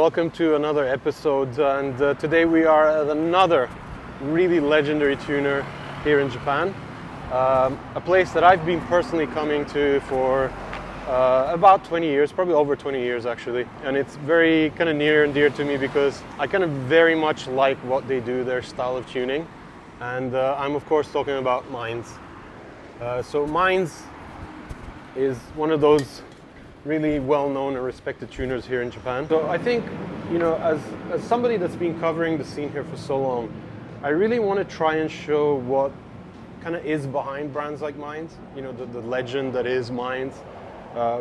welcome to another episode. And today we are at another really legendary tuner here in Japan. A place that I've been personally coming to for about 20 years, probably over 20 years actually. And it's very kind of near and dear to me because I kind of very much like what they do, their style of tuning. And I'm of course talking about Mainz. So Mainz is one of those really well-known and respected tuners here in Japan. So I think, as somebody that's been covering the scene here for so long, I really want to try and show what kind of is behind brands like Mainz, the legend that is Mainz.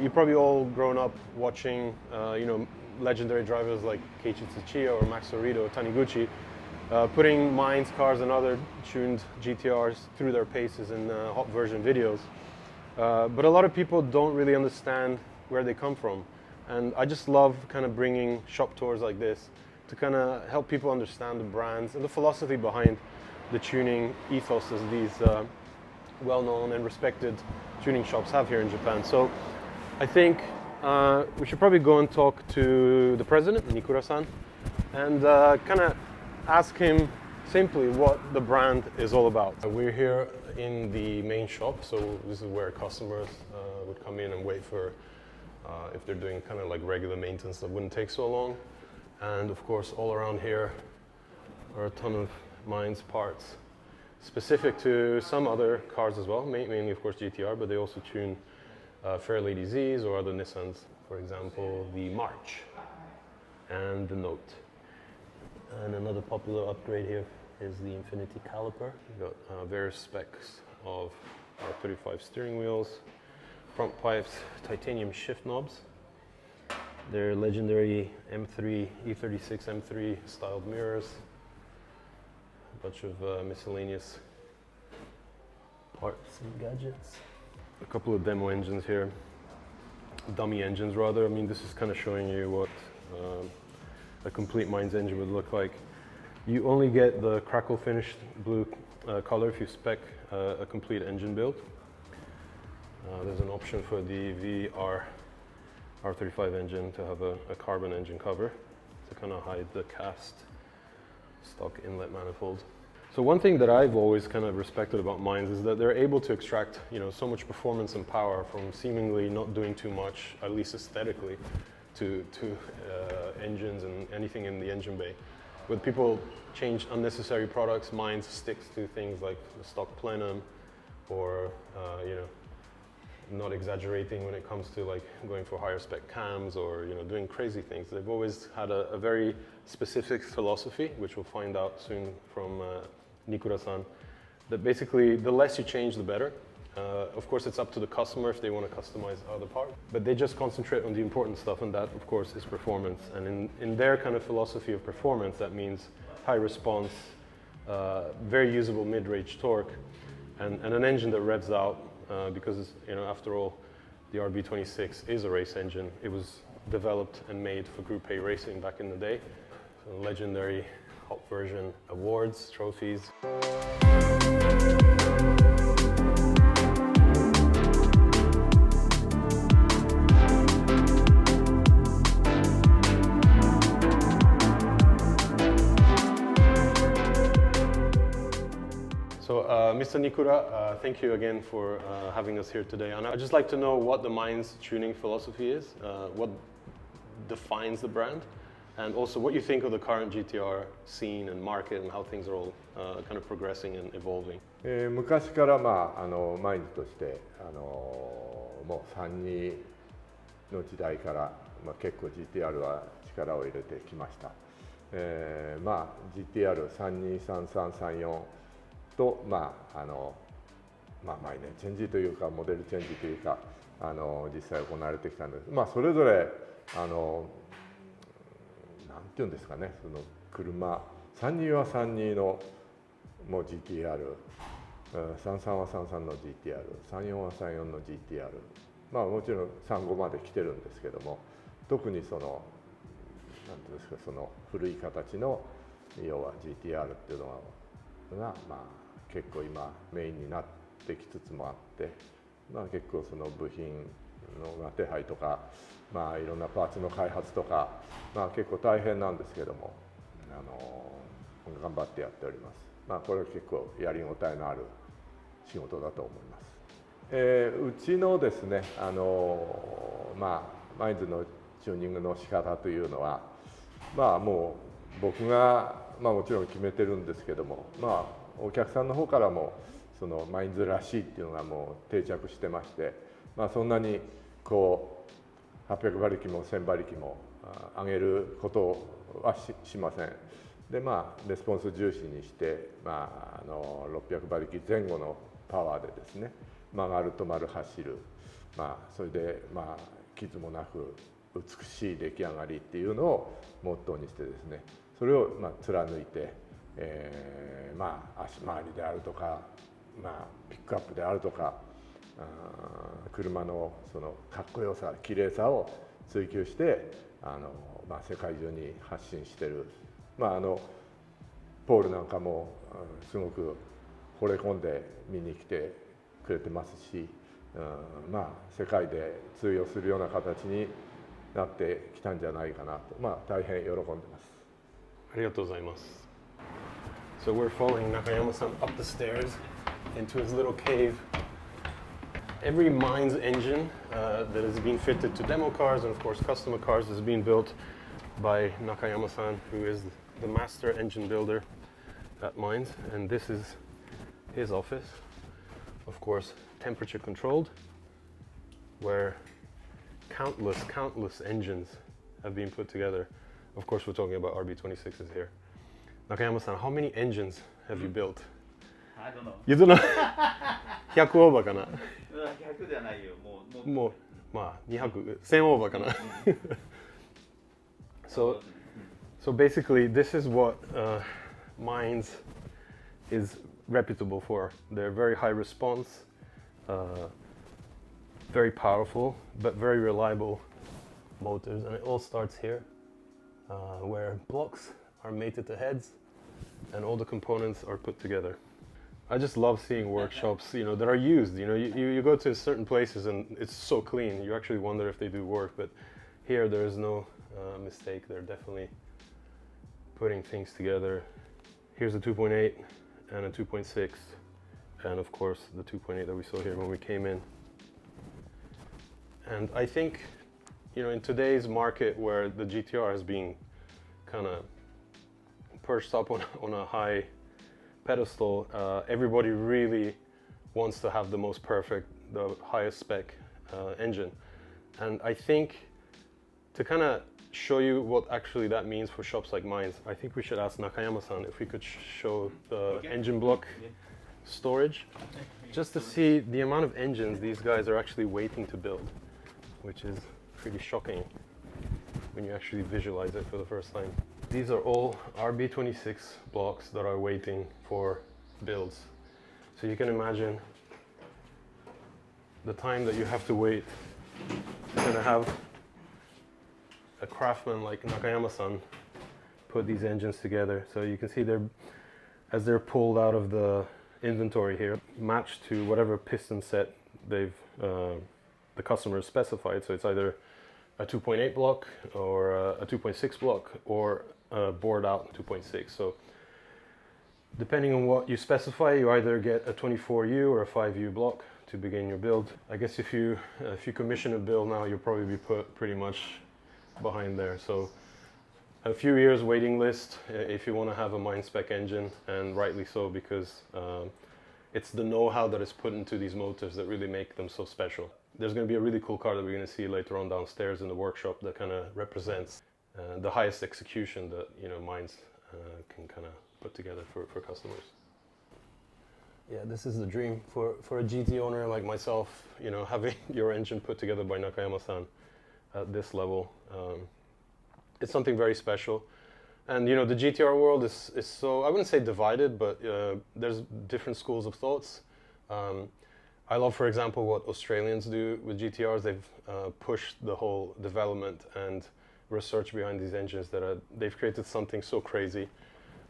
You've probably all grown up watching, legendary drivers like Keiichi Tsuchiya or Max Orito or Taniguchi, putting Mainz cars and other tuned GTRs through their paces in hot version videos. But a lot of people don't really understand where they come from. And I just love kind of bringing shop tours like this to kind of help people understand the brands and the philosophy behind the tuning ethos as these well-known and respected tuning shops have here in Japan. So I think we should probably go and talk to the president, Niikura-san, and kind of ask him simply what the brand is all about. We're here in the main shop, so this is where customers would come in and wait for if they're doing kind of like regular maintenance that wouldn't take so long. And of course, all around here are a ton of Mainz parts specific to some other cars as well, mainly of course GTR, but they also tune Fairlady Z's or other Nissans, for example, the March and the Note. And another popular upgrade here is the Infinity caliper. We've got various specs of R35 steering wheels, front pipes, titanium shift knobs. They're legendary M3, E36 M3 styled mirrors, a bunch of miscellaneous parts and gadgets. A couple of demo engines here, dummy engines rather. I mean, this is kind of showing you what a complete Mainz engine would look like. You only get the crackle finished blue color if you spec a complete engine build. There's an option for the VR R35 engine to have a carbon engine cover to kind of hide the cast stock inlet manifold. So one thing that I've always kind of respected about Mainz is that they're able to extract so much performance and power from seemingly not doing too much, at least aesthetically, to engines and anything in the engine bay. When people change unnecessary products, Mainz sticks to things like the stock plenum or not exaggerating when it comes to like going for higher spec cams or doing crazy things. They've always had a very specific philosophy, which we'll find out soon from Niikura-san, that basically the less you change, the better. Of course, it's up to the customer if they want to customize other parts, but they just concentrate on the important stuff, and that, of course, is performance. And in their kind of philosophy of performance, that means high response, very usable mid-range torque, and an engine that revs out because, after all, the RB26 is a race engine. It was developed and made for Group A racing back in the day. So legendary hot version awards, trophies. So, Mr. Niikura, thank you again for having us here today. And I'd just like to know what the Mainz tuning philosophy is, what defines the brand, and also what you think of the current GTR scene and market and how things are all kind of progressing and evolving. 昔からマインズとしてもう32の時代から、結構 GTR は力を入れてきました。GTR3233334と毎年チェンジというかモデルチェンジというか実際行われてきたんです。それぞれなんていうんですかね、その車32は32のもう GTR、33は33の GTR、34は34の GTR、もちろん35まで来てるんですけども、特にそのなんていうんですか、その古い形の要は GTR っていうのが結構今メインになってきつつもあって、結構その部品の手配とか、いろんなパーツの開発とか、結構大変なんですけども、頑張ってやっております。これは結構やりごたえのある仕事だと思います。うちのですね、マインズのチューニングの仕方というのは、もう僕が、もちろん決めてるんですけども、お客さんの方からもそのマインズらしいっていうのがもう定着してまして、そんなにこう800馬力も1000馬力も上げることは しません。でレスポンス重視にして、600馬力前後のパワーでですね、曲がる止まる走る、それで傷もなく美しい出来上がりっていうのをモットーにしてですね、それを貫いて、足回りであるとか、ピックアップであるとか、車のそのかっこよさ綺麗さを追求して、世界中に発信してる。ポールなんかもすごく惚れ込んで見に来てくれてますし、世界で通用するような形になってきたんじゃないかなと、大変喜んでます。ありがとうございます。So we're following Nakayama-san up the stairs into his little cave. Every mine's engine that is being fitted to demo cars and of course customer cars is being built by Nakayama-san, who is the master engine builder at Mines, and this is his office, of course temperature controlled, where countless engines have been put together. Of course we're talking about RB26s here. Nakayama-san, how many engines have you built? I don't know. You don't know? 100 オーバーかな。100ではないよ。もう200、1000オーバーかな。So basically, this is what Mines is reputable for. They're very high response, very powerful, but very reliable motors. And it all starts here, where blocks are mated to heads and all the components are put together. I just love seeing workshops, that are used. You go to certain places and it's so clean. You actually wonder if they do work, but here there is no mistake. They're definitely putting things together. Here's a 2.8 and a 2.6, and of course the 2.8 that we saw here when we came in. And I think, in today's market where the GTR is being kind of perched up on a high pedestal, everybody really wants to have the most perfect, the highest spec engine. And I think to kind of show you what actually that means for shops like mine, I think we should ask Nakayama-san if we could show the engine block storage, just to see the amount of engines these guys are actually waiting to build, which is pretty shocking when you actually visualize it for the first time. These are all RB26 blocks that are waiting for builds. So you can imagine the time that you have to wait. You're going to have a craftsman like Nakayama-san put these engines together. So you can see as they're pulled out of the inventory here, matched to whatever piston set the customer has specified. So it's either a 2.8 block or a 2.6 block or a bored out 2.6. So depending on what you specify, you either get a 24U or a 5U block to begin your build. I guess if you commission a build now, you'll probably be put pretty much behind there. So a few years waiting list if you want to have a mine spec engine, and rightly so, because it's the know-how that is put into these motors that really make them so special. There's going to be a really cool car that we're going to see later on downstairs in the workshop that kind of represents the highest execution that mines can kind of put together for customers. Yeah, this is the dream for a GT owner like myself, having your engine put together by Nakayama-san at this level. It's something very special. And the GTR world is so, I wouldn't say divided, but there's different schools of thoughts. I love, for example, what Australians do with GTRs. They've pushed the whole development and research behind these engines they've created something so crazy.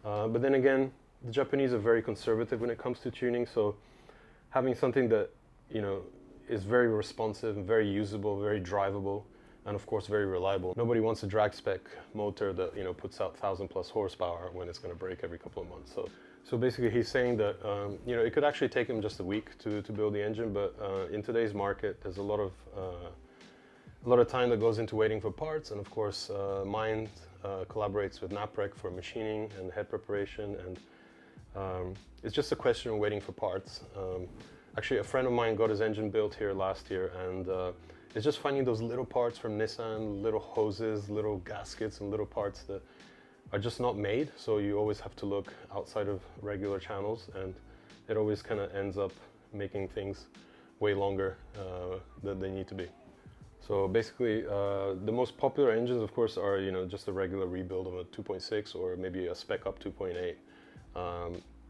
But then again, the Japanese are very conservative when it comes to tuning, so having something that is very responsive, very usable, very drivable, and of course very reliable. Nobody wants a drag spec motor that puts out 1,000+ horsepower when it's going to break every couple of months. So basically he's saying that it could actually take him just a week to build the engine, but in today's market there's a lot of time that goes into waiting for parts, and of course Mind collaborates with Naprec for machining and head preparation, and it's just a question of waiting for parts. Actually, a friend of mine got his engine built here last year, and it's just finding those little parts from Nissan, little hoses, little gaskets, and little parts that are just not made. So you always have to look outside of regular channels, and it always kind of ends up making things way longer than they need to be. So basically, the most popular engines, of course, are just a regular rebuild of a 2.6 or maybe a spec up 2.8.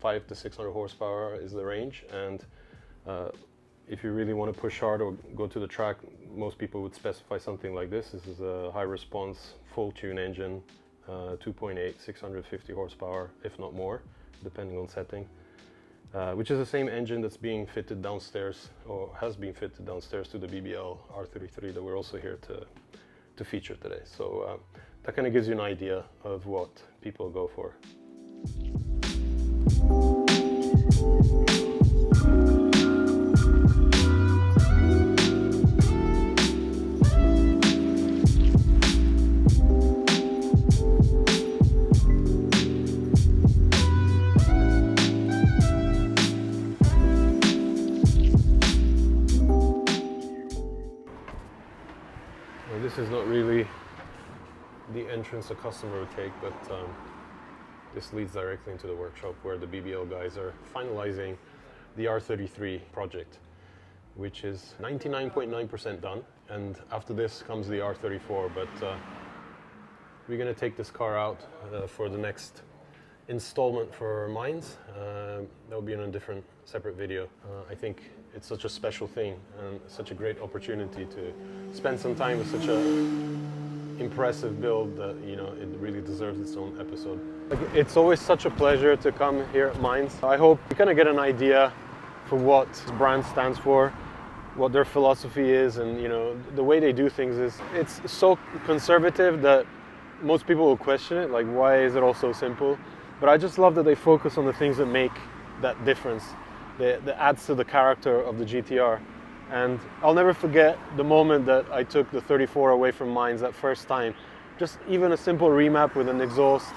500 to 600 horsepower is the range, and if you really want to push hard or go to the track, most people would specify something like this. This is a high response, full tune engine, 2.8, 650 horsepower, if not more, depending on setting, which is the same engine that's being fitted downstairs, or has been fitted downstairs to the BBL R33 that we're also here to feature today. So that kind of gives you an idea of what people go for. This is not really the entrance a customer would take, but this leads directly into the workshop where the BBL guys are finalizing the R33 project, which is 99.9% done. And after this comes the R34, but we're going to take this car out for the next installment for Mines. That will be in a different, separate video. I think it's such a special thing and such a great opportunity to spend some time with such a impressive build that it really deserves its own episode. It's always such a pleasure to come here at Mines. I hope you kind of get an idea for what this brand stands for, what their philosophy is, and the way they do things it's so conservative that most people will question it, like why is it all so simple? But I just love that they focus on the things that make that difference, that adds to the character of the GTR. And I'll never forget the moment that I took the 34 away from Mines that first time. Just even a simple remap with an exhaust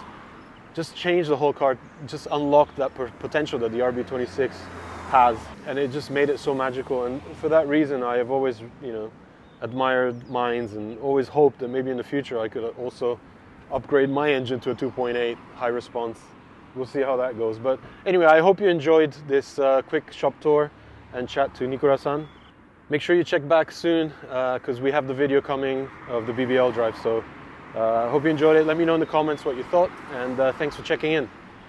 just changed the whole car, just unlocked that potential that the RB26 has, and it just made it so magical. And for that reason, I have always admired Mines and always hoped that maybe in the future I could also upgrade my engine to a 2.8 high response. We'll see how that goes. But anyway, I hope you enjoyed this quick shop tour and chat to Niikura-san. Make sure you check back soon because we have the video coming of the BBL drive. So I hope you enjoyed it. Let me know in the comments what you thought, and thanks for checking in.